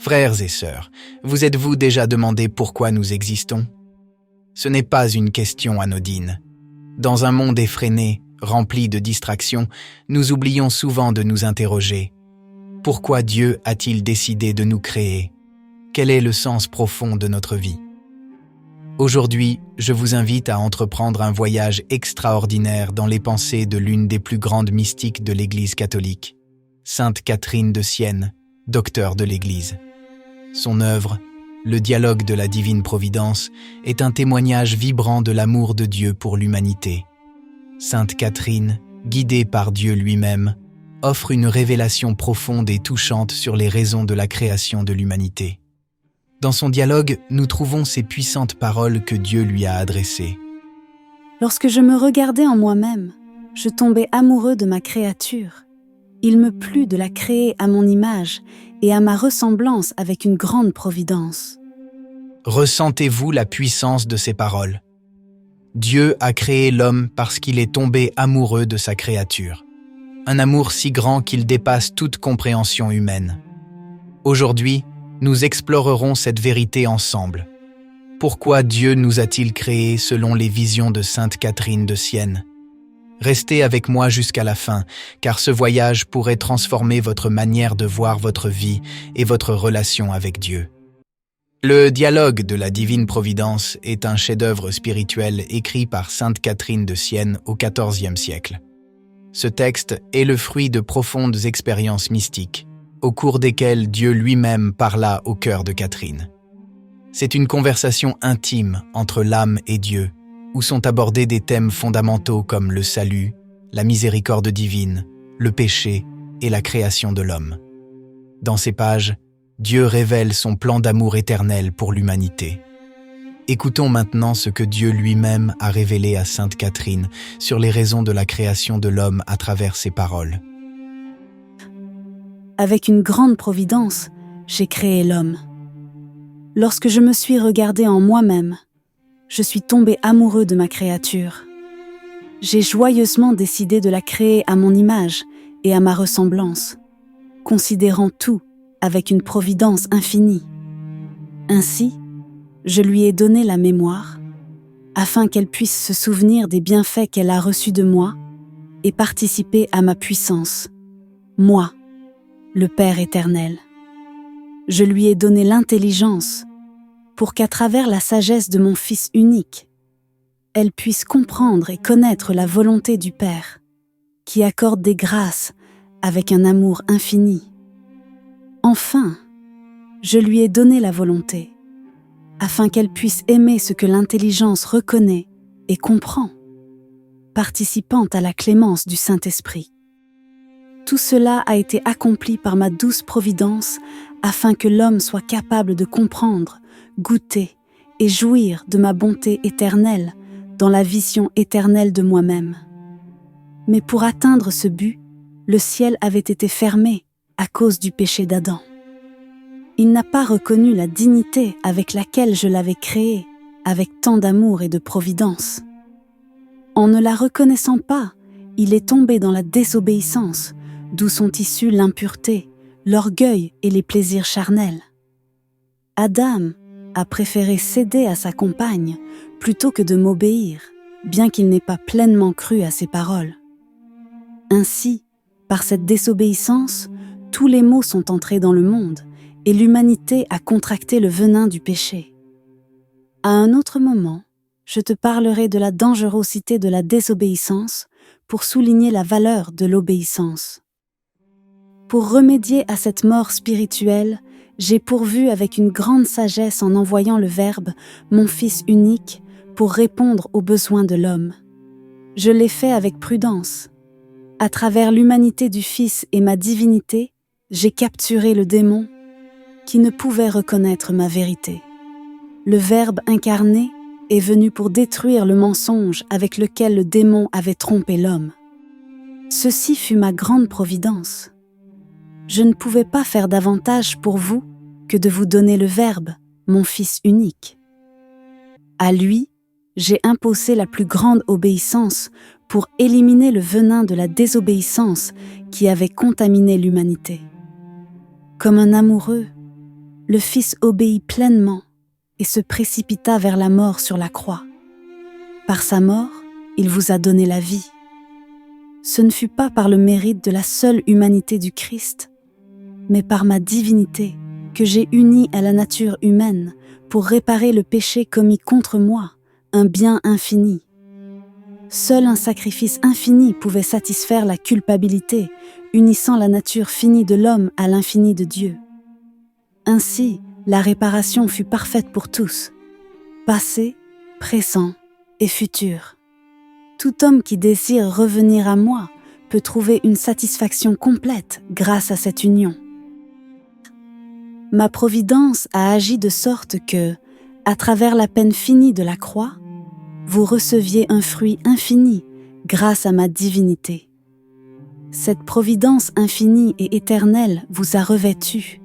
Frères et sœurs, vous êtes-vous déjà demandé pourquoi nous existons? Ce n'est pas une question anodine. Dans un monde effréné, rempli de distractions, nous oublions souvent de nous interroger. Pourquoi Dieu a-t-il décidé de nous créer? Quel est le sens profond de notre vie? Aujourd'hui, je vous invite à entreprendre un voyage extraordinaire dans les pensées de l'une des plus grandes mystiques de l'Église catholique, Sainte Catherine de Sienne, docteur de l'Église. Son œuvre, Le dialogue de la divine providence, est un témoignage vibrant de l'amour de Dieu pour l'humanité. Sainte Catherine, guidée par Dieu lui-même, offre une révélation profonde et touchante sur les raisons de la création de l'humanité. Dans son dialogue, nous trouvons ces puissantes paroles que Dieu lui a adressées. Lorsque je me regardais en moi-même, je tombais amoureux de ma créature. Il me plut de la créer à mon image et à ma ressemblance avec une grande providence. Ressentez-vous la puissance de ces paroles? Dieu a créé l'homme parce qu'il est tombé amoureux de sa créature. Un amour si grand qu'il dépasse toute compréhension humaine. Aujourd'hui, nous explorerons cette vérité ensemble. Pourquoi Dieu nous a-t-il créés selon les visions de Sainte Catherine de Sienne? Restez avec moi jusqu'à la fin, car ce voyage pourrait transformer votre manière de voir votre vie et votre relation avec Dieu. Le dialogue de la divine providence est un chef-d'œuvre spirituel écrit par Sainte Catherine de Sienne au XIVe siècle. Ce texte est le fruit de profondes expériences mystiques, au cours desquelles Dieu lui-même parla au cœur de Catherine. C'est une conversation intime entre l'âme et Dieu, où sont abordés des thèmes fondamentaux comme le salut, la miséricorde divine, le péché et la création de l'homme. Dans ces pages, Dieu révèle son plan d'amour éternel pour l'humanité. Écoutons maintenant ce que Dieu lui-même a révélé à Sainte Catherine sur les raisons de la création de l'homme à travers ses paroles. Avec une grande providence, j'ai créé l'homme. Lorsque je me suis regardé en moi-même, je suis tombé amoureux de ma créature. J'ai joyeusement décidé de la créer à mon image et à ma ressemblance, considérant tout avec une providence infinie. Ainsi, je lui ai donné la mémoire, afin qu'elle puisse se souvenir des bienfaits qu'elle a reçus de moi et participer à ma puissance, moi, le Père éternel. Je lui ai donné l'intelligence pour qu'à travers la sagesse de mon Fils unique, elle puisse comprendre et connaître la volonté du Père, qui accorde des grâces avec un amour infini. Enfin, je lui ai donné la volonté, afin qu'elle puisse aimer ce que l'intelligence reconnaît et comprend, participant à la clémence du Saint-Esprit. Tout cela a été accompli par ma douce providence, afin que l'homme soit capable de comprendre, goûter et jouir de ma bonté éternelle dans la vision éternelle de moi-même. Mais pour atteindre ce but, le ciel avait été fermé à cause du péché d'Adam. Il n'a pas reconnu la dignité avec laquelle je l'avais créé, avec tant d'amour et de providence. En ne la reconnaissant pas, il est tombé dans la désobéissance, d'où sont issus l'impureté, l'orgueil et les plaisirs charnels. Adam a préféré céder à sa compagne plutôt que de m'obéir, bien qu'il n'ait pas pleinement cru à ses paroles. Ainsi, par cette désobéissance, tous les maux sont entrés dans le monde et l'humanité a contracté le venin du péché. À un autre moment, je te parlerai de la dangerosité de la désobéissance pour souligner la valeur de l'obéissance. Pour remédier à cette mort spirituelle, j'ai pourvu avec une grande sagesse en envoyant le Verbe, mon Fils unique, pour répondre aux besoins de l'homme. Je l'ai fait avec prudence. À travers l'humanité du Fils et ma divinité, j'ai capturé le démon qui ne pouvait reconnaître ma vérité. Le Verbe incarné est venu pour détruire le mensonge avec lequel le démon avait trompé l'homme. Ceci fut ma grande providence. Je ne pouvais pas faire davantage pour vous que de vous donner le Verbe, mon Fils unique. À lui, j'ai imposé la plus grande obéissance pour éliminer le venin de la désobéissance qui avait contaminé l'humanité. Comme un amoureux, le Fils obéit pleinement et se précipita vers la mort sur la croix. Par sa mort, il vous a donné la vie. Ce ne fut pas par le mérite de la seule humanité du Christ, mais par ma divinité que j'ai uni à la nature humaine pour réparer le péché commis contre moi, un bien infini. Seul un sacrifice infini pouvait satisfaire la culpabilité, unissant la nature finie de l'homme à l'infini de Dieu. Ainsi, la réparation fut parfaite pour tous, passé, présent et futur. Tout homme qui désire revenir à moi peut trouver une satisfaction complète grâce à cette union. Ma providence a agi de sorte que, à travers la peine finie de la croix, vous receviez un fruit infini grâce à ma divinité. Cette providence infinie et éternelle vous a revêtu.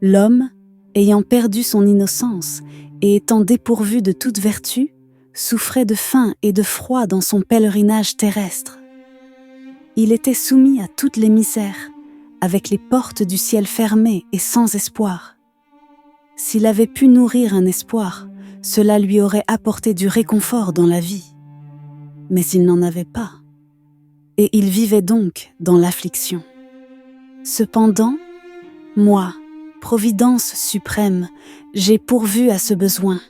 L'homme, ayant perdu son innocence et étant dépourvu de toute vertu, souffrait de faim et de froid dans son pèlerinage terrestre. Il était soumis à toutes les misères, avec les portes du ciel fermées et sans espoir. S'il avait pu nourrir un espoir, cela lui aurait apporté du réconfort dans la vie. Mais il n'en avait pas, et il vivait donc dans l'affliction. Cependant, moi, Providence suprême, j'ai pourvu à ce besoin,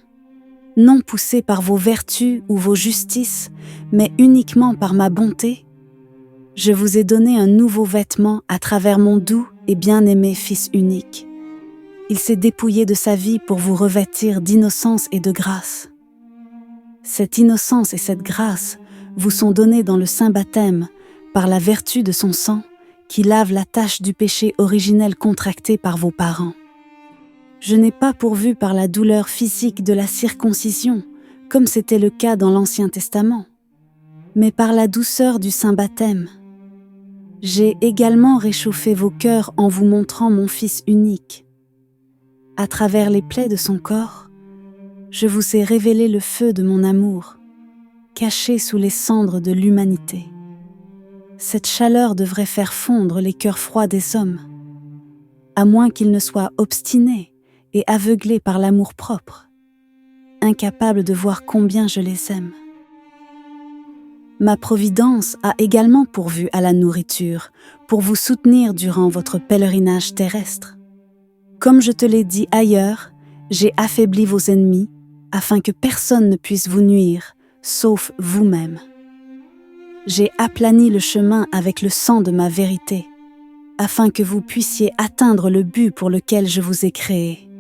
non poussé par vos vertus ou vos justices, mais uniquement par ma bonté. Je vous ai donné un nouveau vêtement à travers mon doux et bien-aimé Fils unique. Il s'est dépouillé de sa vie pour vous revêtir d'innocence et de grâce. Cette innocence et cette grâce vous sont données dans le saint baptême par la vertu de son sang qui lave la tache du péché originel contracté par vos parents. Je n'ai pas pourvu par la douleur physique de la circoncision, comme c'était le cas dans l'Ancien Testament, mais par la douceur du saint baptême. J'ai également réchauffé vos cœurs en vous montrant mon Fils unique. À travers les plaies de son corps, je vous ai révélé le feu de mon amour, caché sous les cendres de l'humanité. Cette chaleur devrait faire fondre les cœurs froids des hommes, à moins qu'ils ne soient obstinés et aveuglés par l'amour-propre, incapables de voir combien je les aime. Ma providence a également pourvu à la nourriture pour vous soutenir durant votre pèlerinage terrestre. Comme je te l'ai dit ailleurs, j'ai affaibli vos ennemis afin que personne ne puisse vous nuire, sauf vous-même. J'ai aplani le chemin avec le sang de ma vérité, afin que vous puissiez atteindre le but pour lequel je vous ai créé.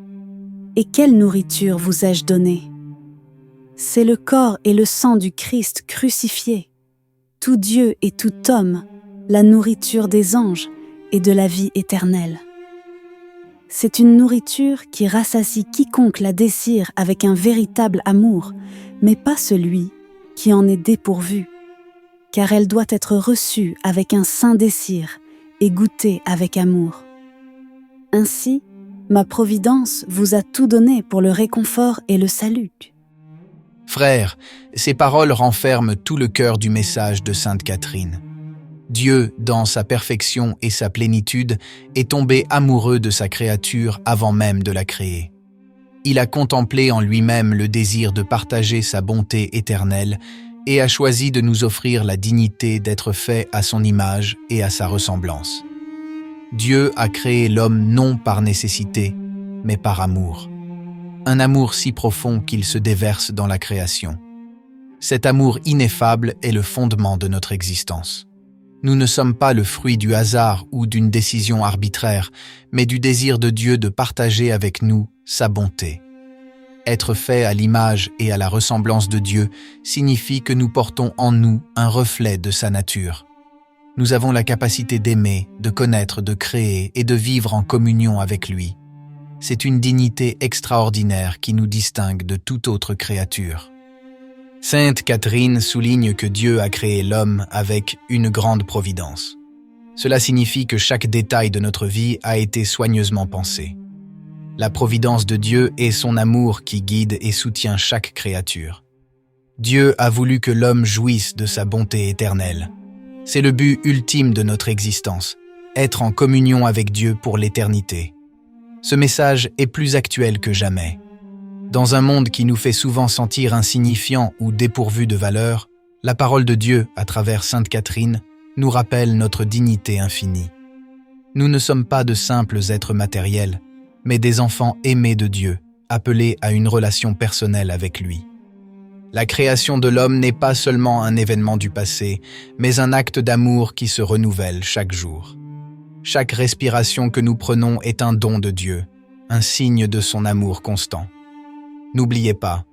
Et quelle nourriture vous ai-je donnée ? C'est le corps et le sang du Christ crucifié, tout Dieu et tout homme, la nourriture des anges et de la vie éternelle. C'est une nourriture qui rassasie quiconque la désire avec un véritable amour, mais pas celui qui en est dépourvu, car elle doit être reçue avec un saint désir et goûtée avec amour. Ainsi, ma providence vous a tout donné pour le réconfort et le salut. Frères, ces paroles renferment tout le cœur du message de Sainte Catherine. Dieu, dans sa perfection et sa plénitude, est tombé amoureux de sa créature avant même de la créer. Il a contemplé en lui-même le désir de partager sa bonté éternelle et a choisi de nous offrir la dignité d'être fait à son image et à sa ressemblance. Dieu a créé l'homme non par nécessité, mais par amour. Un amour si profond qu'il se déverse dans la création. Cet amour ineffable est le fondement de notre existence. Nous ne sommes pas le fruit du hasard ou d'une décision arbitraire, mais du désir de Dieu de partager avec nous sa bonté. Être fait à l'image et à la ressemblance de Dieu signifie que nous portons en nous un reflet de sa nature. Nous avons la capacité d'aimer, de connaître, de créer et de vivre en communion avec lui. C'est une dignité extraordinaire qui nous distingue de toute autre créature. Sainte Catherine souligne que Dieu a créé l'homme avec une grande providence. Cela signifie que chaque détail de notre vie a été soigneusement pensé. La providence de Dieu est son amour qui guide et soutient chaque créature. Dieu a voulu que l'homme jouisse de sa bonté éternelle. C'est le but ultime de notre existence, être en communion avec Dieu pour l'éternité. Ce message est plus actuel que jamais. Dans un monde qui nous fait souvent sentir insignifiants ou dépourvus de valeur, la parole de Dieu, à travers Sainte Catherine, nous rappelle notre dignité infinie. Nous ne sommes pas de simples êtres matériels, mais des enfants aimés de Dieu, appelés à une relation personnelle avec lui. La création de l'homme n'est pas seulement un événement du passé, mais un acte d'amour qui se renouvelle chaque jour. Chaque respiration que nous prenons est un don de Dieu, un signe de son amour constant. N'oubliez pas,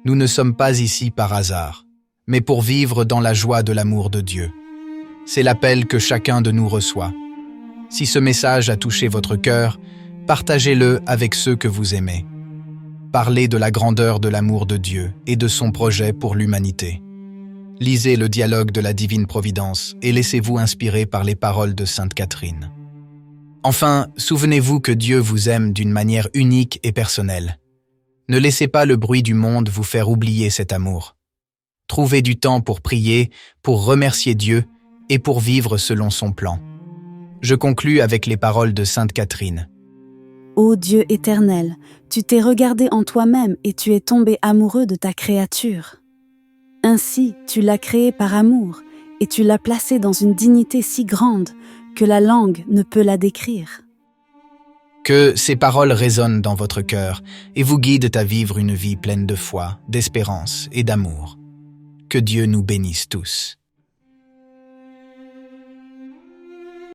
nous ne sommes pas ici par hasard, mais pour vivre dans la joie de l'amour de Dieu. C'est l'appel que chacun de nous reçoit. Si ce message a touché votre cœur, partagez-le avec ceux que vous aimez. Parlez de la grandeur de l'amour de Dieu et de son projet pour l'humanité. Lisez le dialogue de la divine providence et laissez-vous inspirer par les paroles de Sainte Catherine. Enfin, souvenez-vous que Dieu vous aime d'une manière unique et personnelle. Ne laissez pas le bruit du monde vous faire oublier cet amour. Trouvez du temps pour prier, pour remercier Dieu et pour vivre selon son plan. Je conclus avec les paroles de Sainte Catherine. Ô Dieu éternel, tu t'es regardé en toi-même et tu es tombé amoureux de ta créature. Ainsi, tu l'as créée par amour et tu l'as placée dans une dignité si grande que la langue ne peut la décrire. Que ces paroles résonnent dans votre cœur et vous guident à vivre une vie pleine de foi, d'espérance et d'amour. Que Dieu nous bénisse tous.